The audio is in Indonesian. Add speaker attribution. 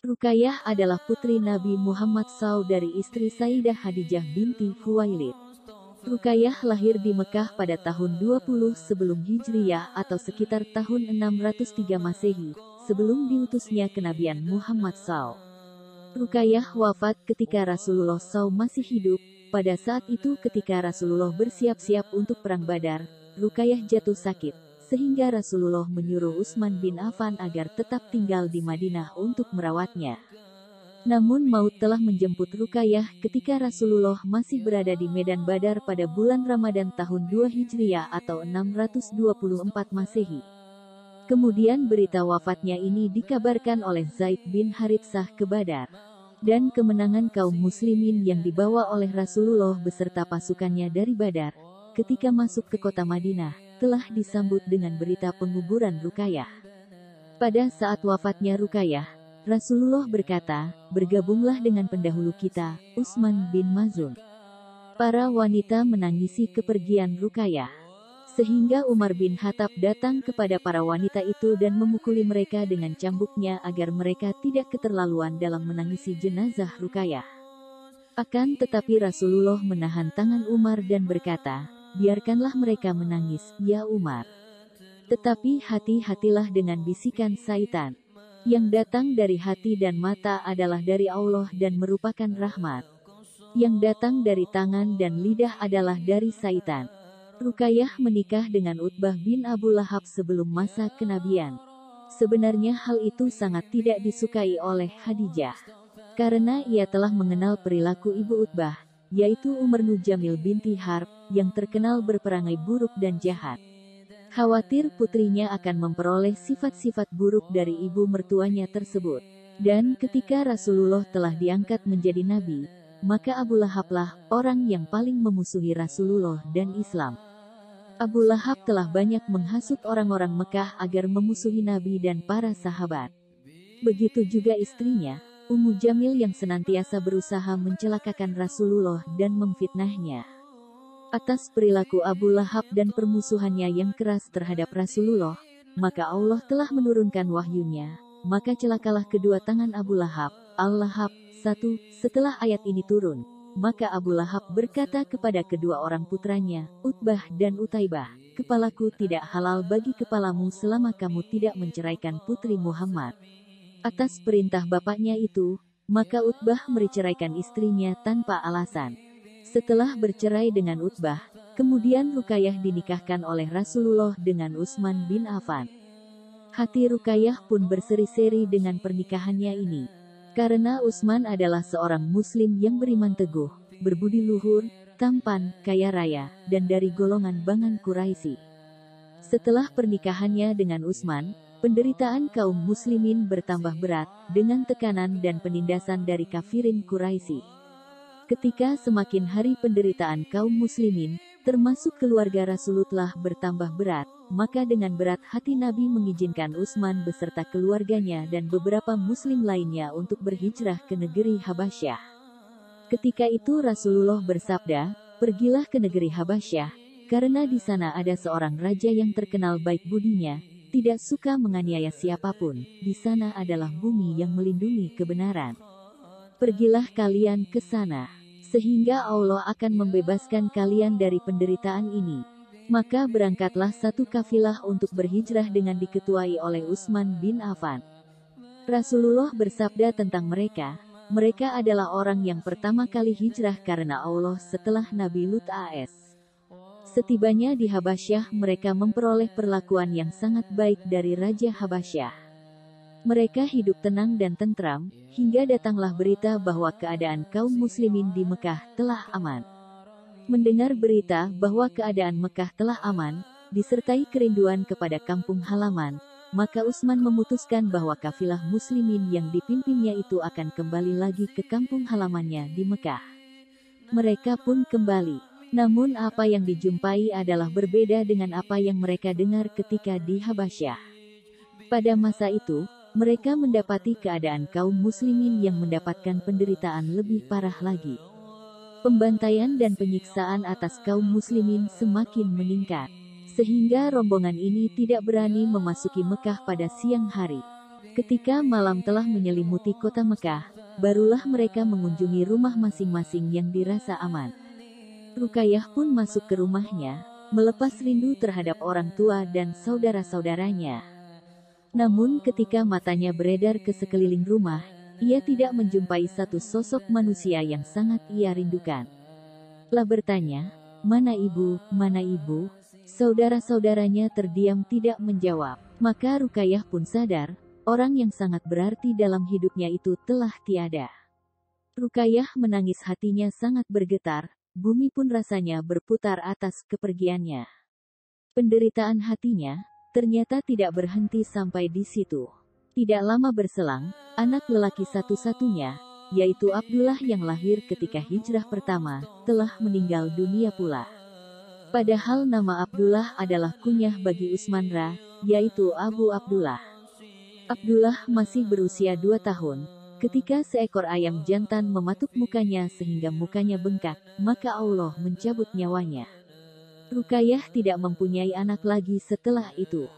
Speaker 1: Ruqayyah adalah putri Nabi Muhammad SAW dari istri Sayyidah Khadijah binti Khuwailid. Ruqayyah lahir di Mekah pada tahun 20 sebelum Hijriyah atau sekitar tahun 603 Masehi, sebelum diutusnya kenabian Muhammad SAW. Ruqayyah wafat ketika Rasulullah SAW masih hidup. Pada saat itu ketika Rasulullah bersiap-siap untuk perang Badar, Ruqayyah jatuh sakit, sehingga Rasulullah menyuruh Utsman bin Affan agar tetap tinggal di Madinah untuk merawatnya. Namun maut telah menjemput Ruqayyah ketika Rasulullah masih berada di medan Badar pada bulan Ramadan tahun 2 Hijriyah atau 624 Masehi. Kemudian berita wafatnya ini dikabarkan oleh Zaid bin Haritsah ke Badar. Dan kemenangan kaum muslimin yang dibawa oleh Rasulullah beserta pasukannya dari Badar, ketika masuk ke kota Madinah, telah disambut dengan berita penguburan Ruqayyah. Pada saat wafatnya Ruqayyah, Rasulullah berkata, "Bergabunglah dengan pendahulu kita, Utsman bin Maz'un." Para wanita menangisi kepergian Ruqayyah, sehingga Umar bin Khattab datang kepada para wanita itu dan memukuli mereka dengan cambuknya agar mereka tidak keterlaluan dalam menangisi jenazah Ruqayyah. Akan tetapi Rasulullah menahan tangan Umar dan berkata, "Biarkanlah mereka menangis, ya Umar. Tetapi hati-hatilah dengan bisikan syaitan. Yang datang dari hati dan mata adalah dari Allah dan merupakan rahmat. Yang datang dari tangan dan lidah adalah dari syaitan." Ruqayyah menikah dengan Utbah bin Abu Lahab sebelum masa kenabian. Sebenarnya hal itu sangat tidak disukai oleh Khadijah, karena ia telah mengenal perilaku ibu Utbah, yaitu Umarnu Jamil binti Harb, yang terkenal berperangai buruk dan jahat. Khawatir putrinya akan memperoleh sifat-sifat buruk dari ibu mertuanya tersebut. Dan ketika Rasulullah telah diangkat menjadi nabi, maka Abu Lahablah orang yang paling memusuhi Rasulullah dan Islam. Abu Lahab telah banyak menghasut orang-orang Mekah agar memusuhi Nabi dan para sahabat. Begitu juga istrinya, Ummu Jamil yang senantiasa berusaha mencelakakan Rasulullah dan memfitnahnya. Atas perilaku Abu Lahab dan permusuhannya yang keras terhadap Rasulullah, maka Allah telah menurunkan wahyunya, maka celakalah kedua tangan Abu Lahab. Al-Lahab 1. Setelah ayat ini turun, maka Abu Lahab berkata kepada kedua orang putranya, Utbah dan Utaibah, "Kepalaku tidak halal bagi kepalamu selama kamu tidak menceraikan putri Muhammad." Atas perintah bapaknya itu, maka Utbah menceraikan istrinya tanpa alasan. Setelah bercerai dengan Utbah, kemudian Ruqayyah dinikahkan oleh Rasulullah dengan Utsman bin Affan. Hati Ruqayyah pun berseri-seri dengan pernikahannya ini. Karena Utsman adalah seorang muslim yang beriman teguh, berbudi luhur, tampan, kaya raya, dan dari golongan Bangan Quraisy. Setelah pernikahannya dengan Utsman, penderitaan kaum muslimin bertambah berat, dengan tekanan dan penindasan dari kafirin Quraisy. Ketika semakin hari penderitaan kaum muslimin, termasuk keluarga Rasulullah bertambah berat, maka dengan berat hati Nabi mengizinkan Utsman beserta keluarganya dan beberapa muslim lainnya untuk berhijrah ke negeri Habasyah. Ketika itu Rasulullah bersabda, "Pergilah ke negeri Habasyah, karena di sana ada seorang raja yang terkenal baik budinya, tidak suka menganiaya siapapun, di sana adalah bumi yang melindungi kebenaran. Pergilah kalian ke sana, sehingga Allah akan membebaskan kalian dari penderitaan ini." Maka berangkatlah satu kafilah untuk berhijrah dengan diketuai oleh Utsman bin Affan. Rasulullah bersabda tentang mereka, "Mereka adalah orang yang pertama kali hijrah karena Allah setelah Nabi Lut AS. Setibanya di Habasyah mereka memperoleh perlakuan yang sangat baik dari Raja Habasyah. Mereka hidup tenang dan tentram, hingga datanglah berita bahwa keadaan kaum muslimin di Mekah telah aman." Mendengar berita bahwa keadaan Mekah telah aman, disertai kerinduan kepada kampung halaman, maka Utsman memutuskan bahwa kafilah muslimin yang dipimpinnya itu akan kembali lagi ke kampung halamannya di Mekah. Mereka pun kembali. Namun apa yang dijumpai adalah berbeda dengan apa yang mereka dengar ketika di Habasyah. Pada masa itu, mereka mendapati keadaan kaum muslimin yang mendapatkan penderitaan lebih parah lagi. Pembantaian dan penyiksaan atas kaum muslimin semakin meningkat, sehingga rombongan ini tidak berani memasuki Mekah pada siang hari. Ketika malam telah menyelimuti kota Mekah, barulah mereka mengunjungi rumah masing-masing yang dirasa aman. Ruqayyah pun masuk ke rumahnya, melepas rindu terhadap orang tua dan saudara-saudaranya. Namun ketika matanya beredar ke sekeliling rumah, ia tidak menjumpai satu sosok manusia yang sangat ia rindukan. Lah bertanya, "Mana ibu, mana ibu?" Saudara-saudaranya terdiam tidak menjawab. Maka Ruqayyah pun sadar, orang yang sangat berarti dalam hidupnya itu telah tiada. Ruqayyah menangis, hatinya sangat bergetar, bumi pun rasanya berputar atas kepergiannya. Penderitaan hatinya ternyata tidak berhenti sampai di situ. Tidak lama berselang, anak lelaki satu-satunya, yaitu Abdullah yang lahir ketika hijrah pertama, telah meninggal dunia pula. Padahal nama Abdullah adalah kunyah bagi Utsmanra, yaitu Abu Abdullah. Abdullah masih berusia 2 tahun, ketika seekor ayam jantan mematuk mukanya sehingga mukanya bengkak, maka Allah mencabut nyawanya. Ruqayyah tidak mempunyai anak lagi setelah itu.